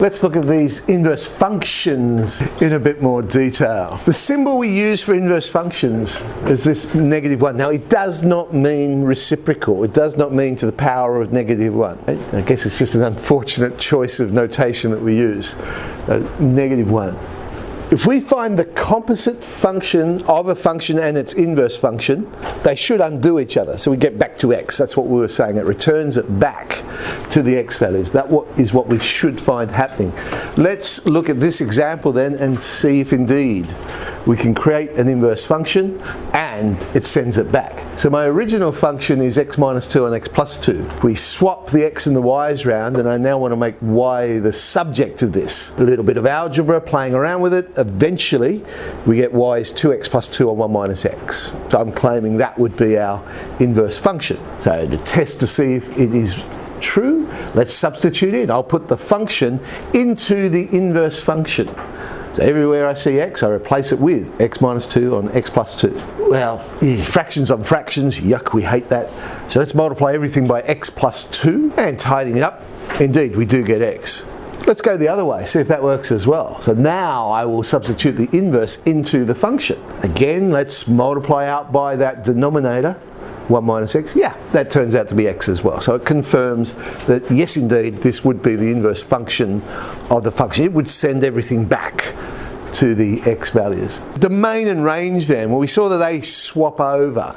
Let's look at these inverse functions in a bit more detail. The symbol we use for inverse functions is this -1. Now it does not mean reciprocal. It does not mean to the power of -1. I guess it's just an unfortunate choice of notation that we use. -1. If we find the composite function of a function and its inverse function, they should undo each other. So we get back to x. That's what we were saying. It returns it back to the x values. That is what we should find happening. Let's look at this example then and see if indeed we can create an inverse function and it sends it back. So my original function is x minus 2 and x plus 2. We swap the x and the y's around, and I now want to make y the subject of this. A little bit of algebra, playing around with it. Eventually we get y is 2x plus 2 on 1 minus x. So I'm claiming that would be our inverse function. So to test to see if it is true, let's substitute in. I'll put the function into the inverse function. So everywhere I see x, I replace it with x minus 2 on x plus 2. Well, fractions on fractions, yuck, we hate that. So let's multiply everything by x plus 2, and tidying it up, indeed we do get x. Let's go the other way, see if that works as well. So now I will substitute the inverse into the function. Again, let's multiply out by that denominator, 1 minus x. Yeah, that turns out to be x as well. So it confirms that yes, indeed, this would be the inverse function of the function. It would send everything back to the x values. Domain and range then, well, we saw that they swap over.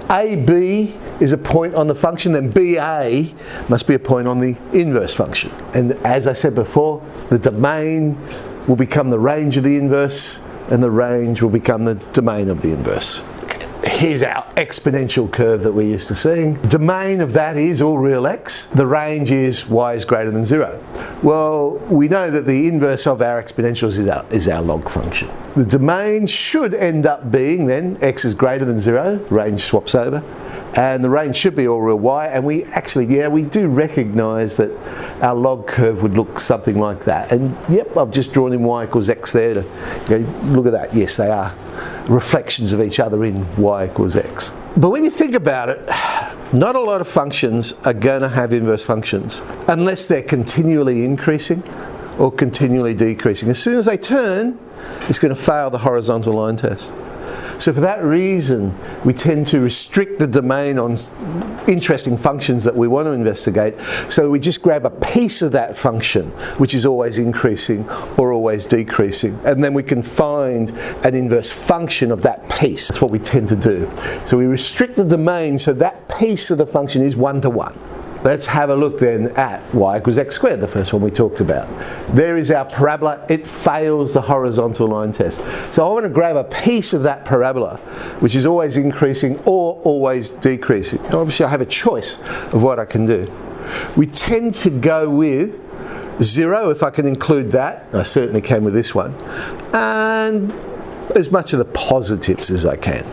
AB is a point on the function, then BA must be a point on the inverse function. And as I said before, the domain will become the range of the inverse, and the range will become the domain of the inverse. Here's our exponential curve that we're used to seeing. Domain of that is all real x. The range is y is greater than 0. Well, we know that the inverse of our exponentials is our log function. The domain should end up being then x is greater than 0, range swaps over, and the range should be all real y, and we actually, we do recognise that our log curve would look something like that. And yep, I've just drawn in y equals x there to look at that. Yes, they are reflections of each other in y equals x. But when you think about it, not a lot of functions are going to have inverse functions unless they're continually increasing or continually decreasing. As soon as they turn, it's going to fail the horizontal line test. So for that reason, we tend to restrict the domain on interesting functions that we want to investigate. So we just grab a piece of that function, which is always increasing or always decreasing, and then we can find an inverse function of that piece. That's what we tend to do. So we restrict the domain so that piece of the function is 1 to 1. Let's have a look then at y equals x squared, the first one we talked about. There is our parabola. It fails the horizontal line test. So I want to grab a piece of that parabola, which is always increasing or always decreasing. Obviously I have a choice of what I can do. We tend to go with 0 if I can include that. I certainly can with this one. And as much of the positives as I can.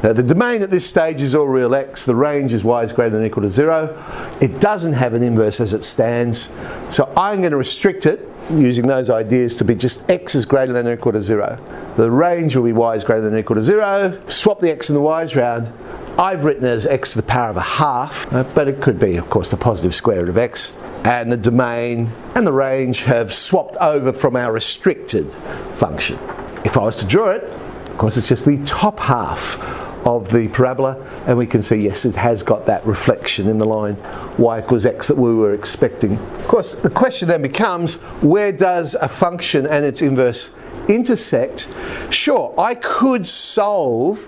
Now the domain at this stage is all real x, the range is y is greater than or equal to 0. It doesn't have an inverse as it stands, so I'm going to restrict it using those ideas to be just x is greater than or equal to 0. The range will be y is greater than or equal to 0. Swap the x and the y's around. I've written it as x to the power of a half, but it could be, of course, the positive square root of x. And the domain and the range have swapped over from our restricted function. If I was to draw it, of course, it's just the top half of the parabola, and we can see, yes, it has got that reflection in the line y equals x that we were expecting. Of course, the question then becomes, where does a function and its inverse intersect? Sure, I could solve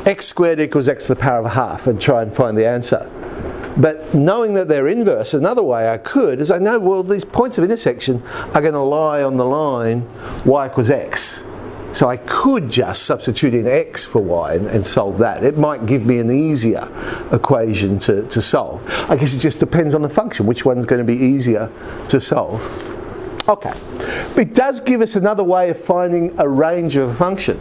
x squared equals x to the power of a half and try and find the answer. But knowing that they're inverse, another way I could is I know, well, these points of intersection are going to lie on the line y equals x. So I could just substitute in x for y and solve that. It might give me an easier equation to solve. I guess it just depends on the function, which one's going to be easier to solve. Okay, but it does give us another way of finding a range of a function.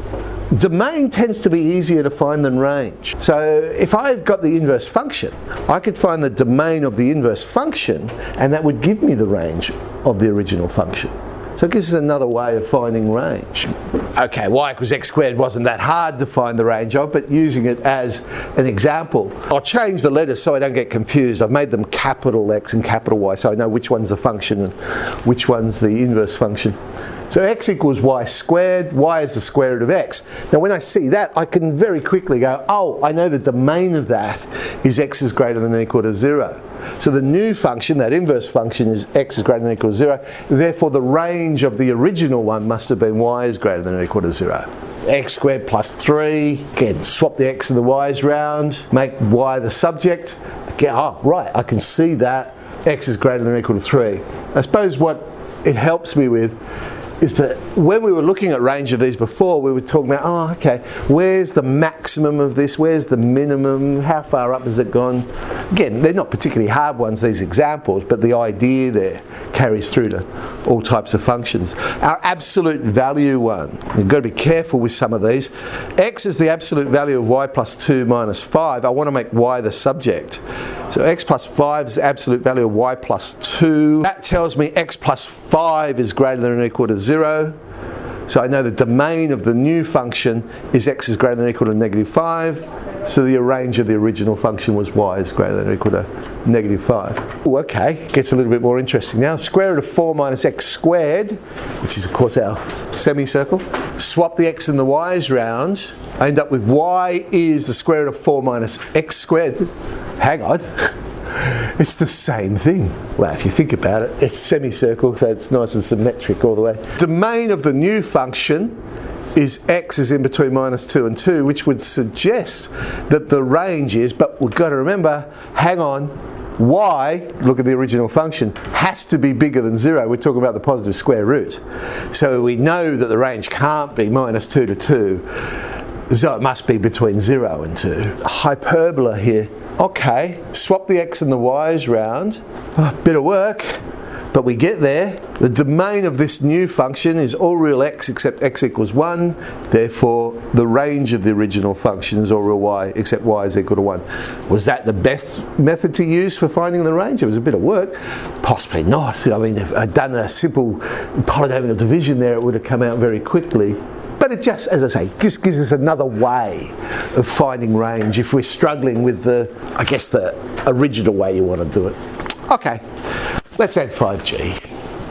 Domain tends to be easier to find than range. So if I've got the inverse function, I could find the domain of the inverse function, and that would give me the range of the original function. So it gives us another way of finding range. Okay, y equals x squared wasn't that hard to find the range of, but using it as an example. I'll change the letters so I don't get confused. I've made them capital X and capital Y so I know which one's the function and which one's the inverse function. So x equals y squared, y is the square root of x. Now when I see that, I can very quickly go, oh, I know the domain of that is x is greater than or equal to 0. So the new function, that inverse function, is x is greater than or equal to 0. Therefore the range of the original one must have been y is greater than or equal to 0. X squared plus 3, again, swap the x and the y's round, make y the subject. Again, oh, right, I can see that x is greater than or equal to 3. I suppose what it helps me with is that when we were looking at range of these before, we were talking about, oh, okay, where's the maximum of this? Where's the minimum? How far up has it gone? Again, they're not particularly hard ones, these examples, but the idea there carries through to all types of functions. Our absolute value one, you've got to be careful with some of these. X is the absolute value of y plus 2 minus 5. I want to make y the subject. So x plus 5 is the absolute value of y plus 2. That tells me x plus 5 is greater than or equal to 0. So I know the domain of the new function is x is greater than or equal to negative 5. So the range of the original function was y is greater than or equal to negative 5. Ooh, okay, gets a little bit more interesting now. Square root of 4 minus x squared, which is of course our semicircle. Swap the x and the y's round. I end up with y is the square root of 4 minus x squared. Hang on. It's the same thing. Well, if you think about it, it's semicircle, so it's nice and symmetric all the way. Domain of the new function is x is in between minus 2 and 2, which would suggest that the range is, but we've got to remember, hang on, y, look at the original function, has to be bigger than 0. We're talking about the positive square root. So we know that the range can't be minus 2 to 2, so it must be between 0 and 2. Hyperbola here. Okay, swap the x and the y's round. Oh, bit of work, but we get there. The domain of this new function is all real x except x equals 1. Therefore, the range of the original function is all real y except y is equal to 1. Was that the best method to use for finding the range? It was a bit of work. Possibly not. I mean, if I'd done a simple polynomial division there, it would have come out very quickly. But it just, as I say, just gives us another way of finding range if we're struggling with the, I guess, the original way you want to do it. Okay, let's add 5G.